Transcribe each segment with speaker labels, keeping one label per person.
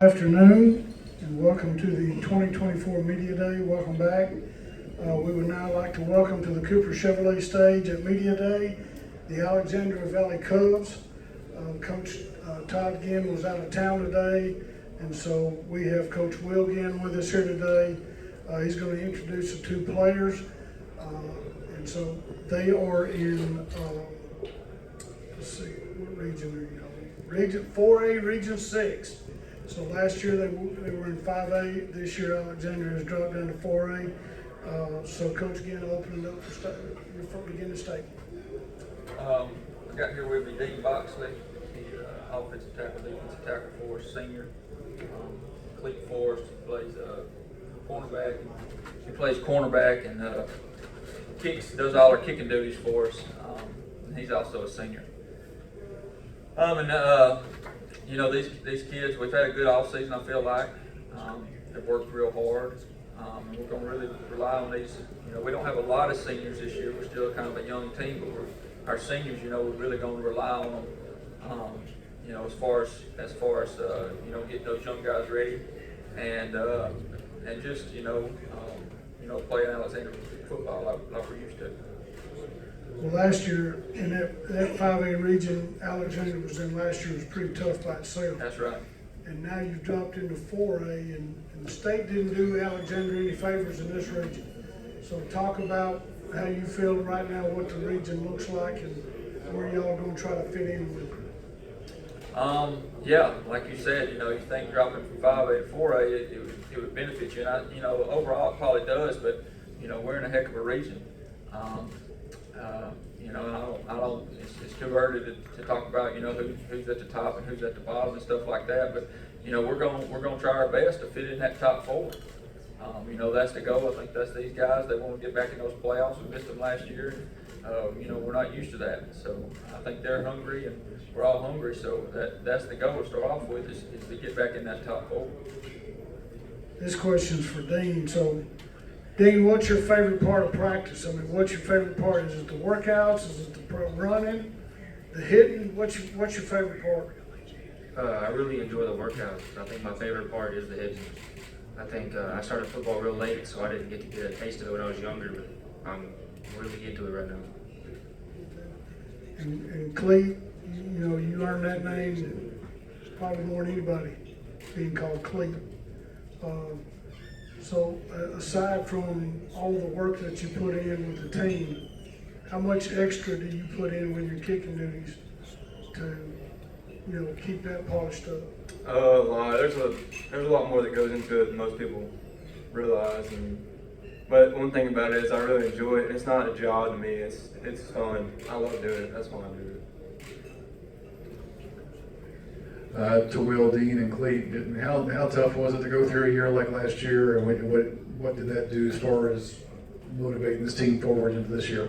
Speaker 1: Afternoon and welcome to the 2024 Media Day. Welcome back. We would now like to welcome to the Cooper Chevrolet stage at Media Day the Alexandria Valley Cubs. Coach Todd Ginn was out of town today, and so we have Coach Will Ginn with us here today. He's going to introduce the two players, and so they are in, let's see, what region are you in? Region 4A, Region 6. So last year they were in 5A. This year Alexandria has dropped down to 4A. So Coach Ginn opened up for beginning statement.
Speaker 2: I got here with me Dean Boxley. He's offensive tackle, defensive tackle for us, senior. Cleat Forrest, he plays cornerback. He plays cornerback and does all our kicking duties for us. And he's also a senior. You know, these kids, we've had a good off season, I feel like. They've worked real hard. And we're going to really rely on these. You know, we don't have a lot of seniors this year. We're still kind of a young team, but our seniors, you know, we're really going to rely on them. You know, as far as you know, getting those young guys ready, and just you know, playing Alexandria football like we're used to.
Speaker 1: Well, last year in that 5A region Alexandria was in last year was pretty tough by itself.
Speaker 2: That's right.
Speaker 1: And now you've dropped into 4A, and the state didn't do Alexandria any favors in this region. So talk about how you feel right now, what the region looks like, and where y'all going to try to fit in with it.
Speaker 2: Yeah, like you said, you know, you think dropping from 5A to 4A, it would benefit you, and you know, overall it probably does, but you know, we're in a heck of a region. You know, I don't. It's too early to talk about, you know, who's at the top and who's at the bottom and stuff like that. But you know, we're going to try our best to fit in that top four. You know, that's the goal. I think that's these guys. They want to get back in those playoffs. We missed them last year. You know, we're not used to that. So I think they're hungry and we're all hungry. So that's the goal to start off with is to get back in that top four.
Speaker 1: This question's for Dean. So, Dean, what's your favorite part of practice? I mean, what's your favorite part? Is it the workouts? Is it the running, the hitting? What's your favorite part?
Speaker 3: I really enjoy the workouts. I think my favorite part is the hitting. I think I started football real late, so I didn't get to get a taste of it when I was younger, but I'm really into it right now.
Speaker 1: And Cleet, you know, you earned that name probably more than anybody, being called Cleet. So aside from all the work that you put in with the team, how much extra do you put in with your kicking duties to, you know, keep that polished up?
Speaker 4: A lot. There's a lot more that goes into it than most people realize. But one thing about it is I really enjoy it. It's not a job to me. It's fun. I love doing it. That's why I do it.
Speaker 5: To Will, Dean, and Cleet, how tough was it to go through a year like last year, and what did that do as far as motivating this team forward into this year?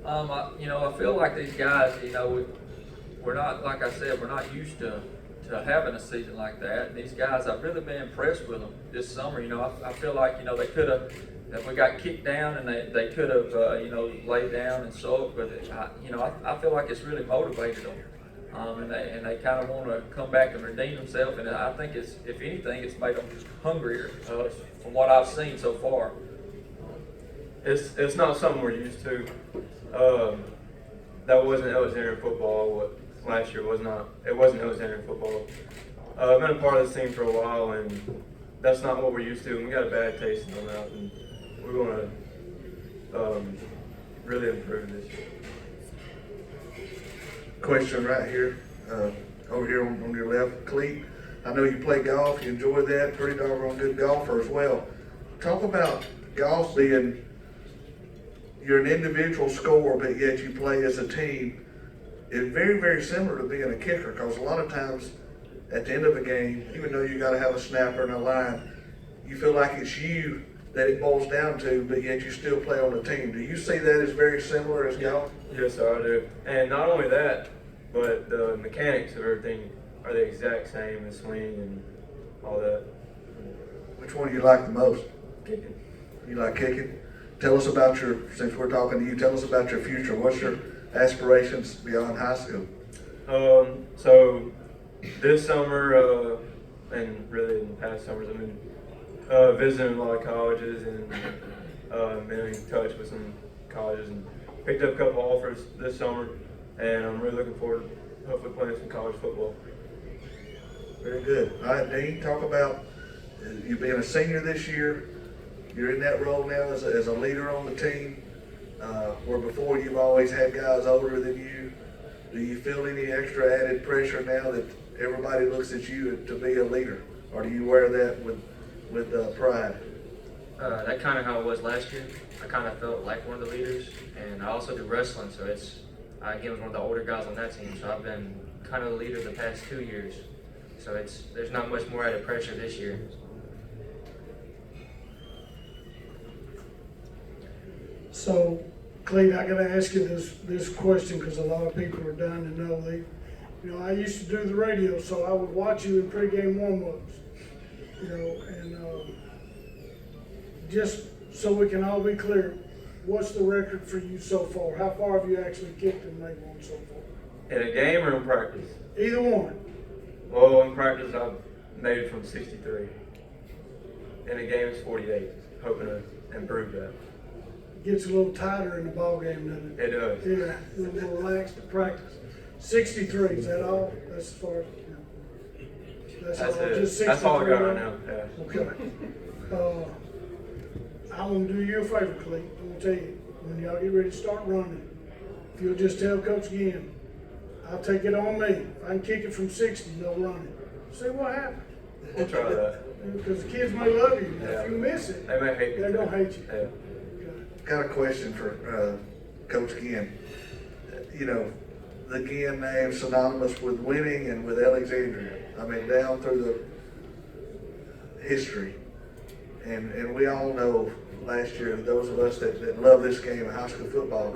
Speaker 2: You know, I feel like these guys, you know, we're not, like I said, we're not used to having a season like that. And these guys, I've really been impressed with them this summer. You know, I feel like, you know, they could have, if we got kicked down and they could have, you know, laid down and sulked, but you know, I feel like it's really motivated them. And they kind of want to come back and redeem themselves, and I think it's, if anything, it's made them hungrier from what I've seen so far.
Speaker 4: It's not something we're used to. That wasn't Alexandria football. Last year was not. It wasn't Alexandria football. I've been a part of this team for a while, and that's not what we're used to. And we got a bad taste in our mouth, and we're going to really improve this year.
Speaker 6: Question right here, over here on your left, Cleet. I know you play golf, you enjoy that, pretty doggone good golfer as well. Talk about golf being, you're an individual scorer, but yet you play as a team. It's very, very similar to being a kicker, because a lot of times at the end of a game, even though you got to have a snapper and a line, you feel like it's you that it boils down to, but yet you still play on the team. Do you see that as very similar as golf?
Speaker 4: Yes, sir, I do. And not only that, but the mechanics of everything are the exact same, the swing and all that.
Speaker 6: Which one do you like the most?
Speaker 4: Kicking.
Speaker 6: You like kicking? Tell us about since we're talking to you, tell us about your future. What's your aspirations beyond high school?
Speaker 4: So this summer, and really in the past summers, I've been visiting a lot of colleges and been in touch with some colleges and picked up a couple offers this summer, and I'm really looking forward to hopefully playing some college football.
Speaker 6: Very good. All right, Dean, talk about you being a senior this year. You're in that role now as a leader on the team, where before you've always had guys older than you. Do you feel any extra added pressure now that everybody looks at you to be a leader, or do you wear that with pride?
Speaker 3: That kind of how it was last year. I kind of felt like one of the leaders, and I also do wrestling, so I again was one of the older guys on that team, so I've been kind of the leader the past 2 years. So there's not much more added pressure this year.
Speaker 1: So, Clete, I gotta ask you this question because a lot of people are dying to know. I used to do the radio, so I would watch you in pregame warm-ups. And just so we can all be clear, what's the record for you so far? How far have you actually kicked and made one so far?
Speaker 4: In a game or in practice?
Speaker 1: Either one.
Speaker 4: Well, in practice, I've made it from 63. In a game, it's 48. Hoping to improve that.
Speaker 1: Gets a little tighter in the ball game, doesn't it?
Speaker 4: It does.
Speaker 1: Yeah, a little more relaxed at practice. 63, is that all? That's as far as, That's all,
Speaker 4: it.
Speaker 1: just 63.
Speaker 4: That's all I got right now. Yeah.
Speaker 1: Okay. I'm gonna do you a favor, Clete. I'm gonna tell you, when y'all get ready to start running, if you'll just tell Coach again, I'll take it on me. If I can kick it from 60, no running. See what happens.
Speaker 4: We'll try that.
Speaker 1: Because the kids may love you.
Speaker 4: Yeah.
Speaker 1: If you miss it,
Speaker 4: They may hate me.
Speaker 1: they're gonna hate you.
Speaker 4: Yeah.
Speaker 1: Okay.
Speaker 6: Got a question for Coach Ginn. The Ginn name synonymous with winning and with Alexandria. I mean, down through the history. And we all know last year, those of us that love this game of high school football,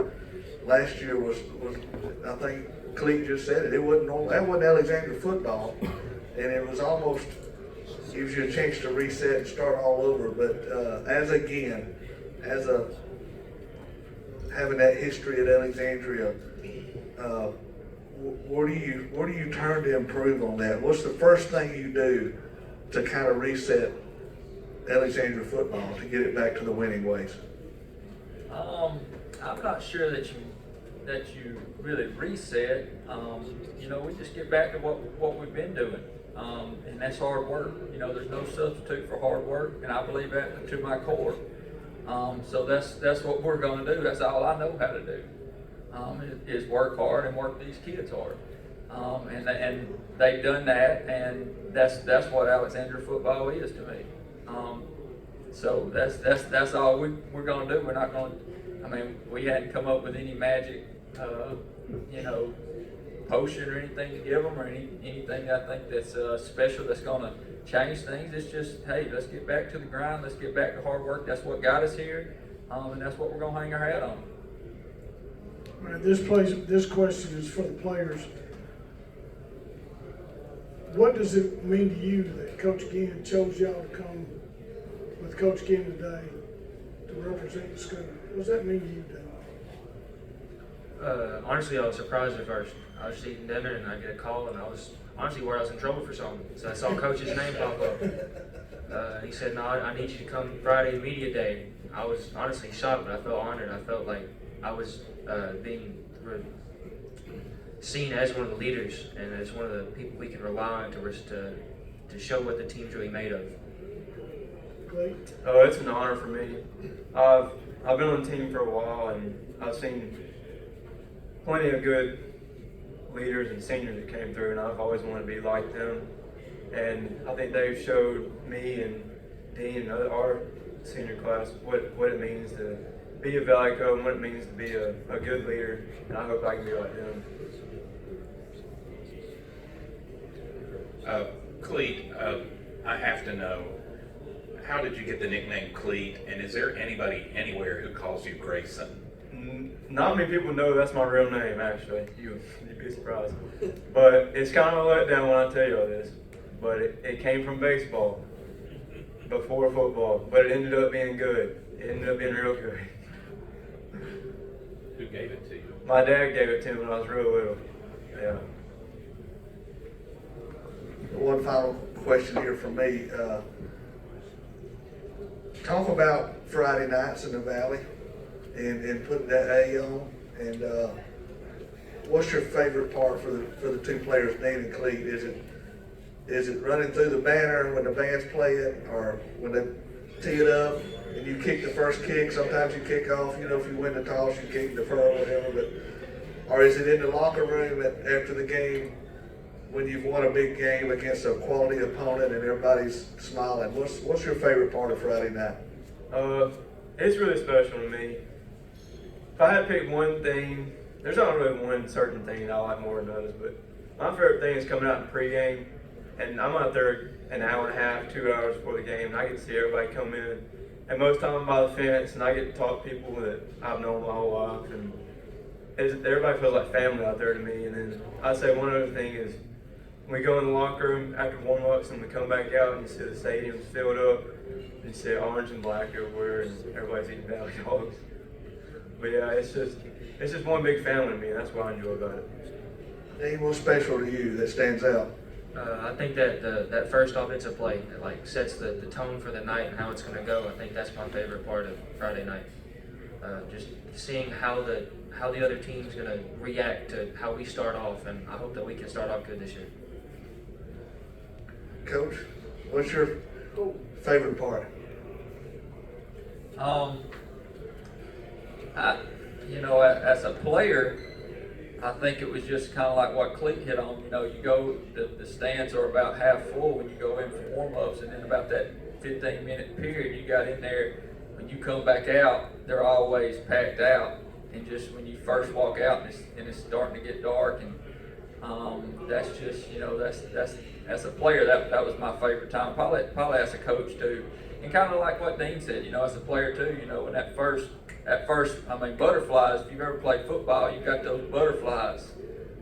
Speaker 6: last year was I think Clete just said it, that wasn't Alexandria football. And it was almost, gives you a chance to reset and start all over. But having that history at Alexandria, where do you turn to improve on that? What's the first thing you do to kind of reset Alexandria football to get it back to the winning ways?
Speaker 2: I'm not sure that you really reset. We just get back to what we've been doing, and that's hard work. There's no substitute for hard work, and I believe that to my core. So that's what we're going to do. That's all I know how to do. Is work hard and work these kids hard. And they've done that, and that's what Alexandria football is to me. So that's all we're going to do. We're not going to. We hadn't come up with any magic, potion or anything to give them, or anything I think that's special that's going to change things. It's just, hey, let's get back to the grind. Let's get back to hard work. That's what got us here, and that's what we're going to hang our hat on.
Speaker 1: All right, this question is for the players. What does it mean to you that Coach Ginn chose y'all to come with Coach Ginn today to represent the school? What does that mean to you, Dan?
Speaker 3: Honestly, I was surprised at first. I was eating dinner and I get a call, and I was honestly worried I was in trouble for something. So I saw Coach's name pop up. He said, "No, I need you to come Friday media day." I was honestly shocked, but I felt honored. I felt like I was being seen as one of the leaders and as one of the people we can rely on to show what the team's really made of.
Speaker 1: Clete?
Speaker 4: Oh, it's an honor for me. I've been on the team for a while, and I've seen plenty of good leaders and seniors that came through, and I've always wanted to be like them. And I think they've showed me and Dean and our senior class what it means to be a Valley Cub and what it means to be a good leader, and I hope I can be like them.
Speaker 7: Clete, I have to know, how did you get the nickname Clete, and is there anybody anywhere who calls you Grayson?
Speaker 4: Not many people know that's my real name, actually. You'd be surprised. But it's kind of a letdown when I tell you all this. But it came from baseball before football, but it ended up being good. It ended up being real good.
Speaker 7: Who gave it to you?
Speaker 4: My dad gave it to me when I was real little. Yeah.
Speaker 6: One final question here from me. Talk about Friday nights in the Valley and putting that A on. And what's your favorite part for the two players, Dean and Cleet? Is it running through the banner when the band's playing, or when they tee it up and you kick the first kick? Sometimes you kick off, you know, if you win the toss, you kick the defer or whatever. But or is it in the locker room after the game when you've won a big game against a quality opponent and everybody's smiling? What's your favorite part of Friday night?
Speaker 4: It's really special to me. If I had to pick one thing, there's not really one certain thing that I like more than others, but my favorite thing is coming out in pregame, and I'm out there an hour and a half, 2 hours before the game, and I get to see everybody come in. And most time I'm by the fence, and I get to talk to people that I've known my whole life, and everybody feels like family out there to me. And then I'd say one other thing is, we go in the locker room after warm-ups and we come back out and you see the stadium's filled up, and you see orange and black everywhere, and everybody's eating Valley dogs. But yeah, it's just one big family to me, and that's what I enjoy about it.
Speaker 6: Dean, what's special to you that stands out?
Speaker 3: I think that that first offensive play that like sets the tone for the night and how it's going to go. I think that's my favorite part of Friday night. Just seeing how the other team's going to react to how we start off, and I hope that we can start off good this year.
Speaker 6: Coach, what's your favorite part?
Speaker 2: As a player, I think it was just kind of like what Cleet hit on. You know, you go, the stands are about half full when you go in for warm-ups, and then about that 15-minute period you got in there, when you come back out, they're always packed out. And just when you first walk out and it's starting to get dark, and that's just, that's as a player, that was my favorite time. Probably as a coach too. And kind of like what Dean said, as a player too, when that first, butterflies, if you've ever played football, you've got those butterflies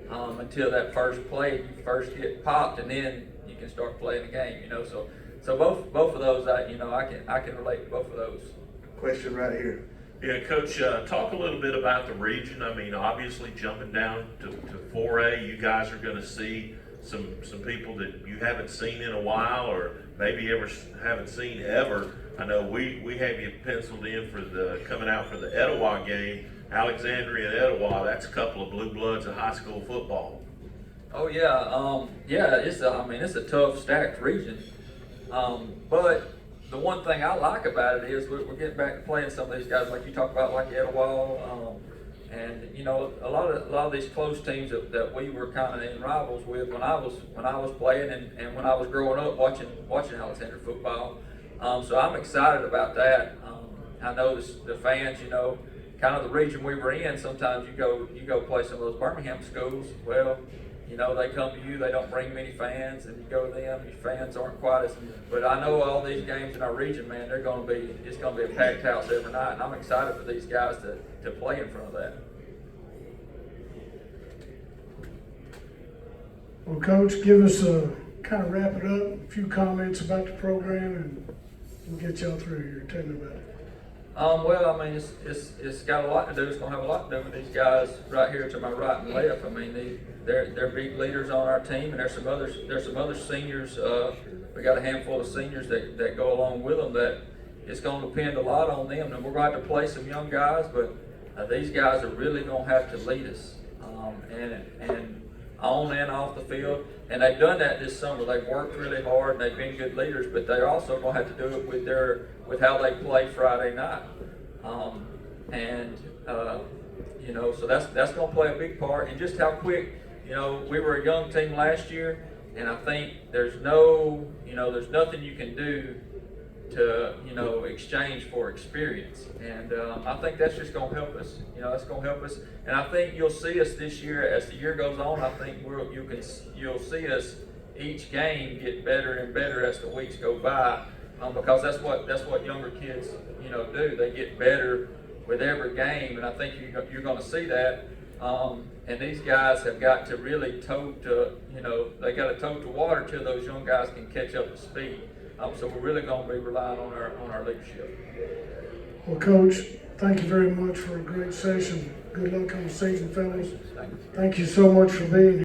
Speaker 2: until that first play, you first get popped, and then you can start playing the game, So both of those, I can relate to both of those.
Speaker 6: Question right here.
Speaker 8: Yeah, Coach, talk a little bit about the region. I mean, obviously jumping down to 4A, you guys are going to see some people that you haven't seen in a while, or maybe haven't seen ever. I know we have you penciled in for coming out for the Etowah game, Alexandria and Etowah. That's a couple of blue bloods of high school football.
Speaker 2: Oh yeah, it's a tough, stacked region. But the one thing I like about it is we're getting back to playing some of these guys like you talk about, like Etowah, and a lot of these close teams that we were kind of in rivals with when I was playing and when I was growing up watching Alexandria football. So I'm excited about that. I know the fans, kind of the region we were in. Sometimes you go play some of those Birmingham schools. Well, they come to you, they don't bring many fans, and you go to them, your fans aren't quite as, but I know all these games in our region, man, it's going to be a packed house every night, and I'm excited for these guys to play in front of that.
Speaker 1: Well, Coach, give us kind of wrap it up, a few comments about the program, and we'll get y'all through here. Tell me about it.
Speaker 2: It's got a lot to do. It's going to have a lot to do with these guys right here to my right and left. They're big leaders on our team, and there's some other seniors. We got a handful of seniors that go along with them. That it's going to depend a lot on them. And we're going to have to play some young guys, but these guys are really going to have to lead us, and on and off the field. And they've done that this summer. They've worked really hard, and they've been good leaders. But they're also going to have to do it with how they play Friday night. So that's going to play a big part. And just how quick, we were a young team last year, and I think there's nothing you can do to exchange for experience. And I think that's just going to help us. That's going to help us. And I think you'll see us this year as the year goes on. I think you'll see us each game get better and better as the weeks go by, because that's what younger kids do. They get better with every game, and I think you're going to see that. And these guys have got to really they got to tote the water till those young guys can catch up to speed. So we're really going to be relying on our leadership.
Speaker 1: Well, Coach, thank you very much for a great session. Good luck on the season, fellas.
Speaker 2: Thank you.
Speaker 1: Thank you so much for being here.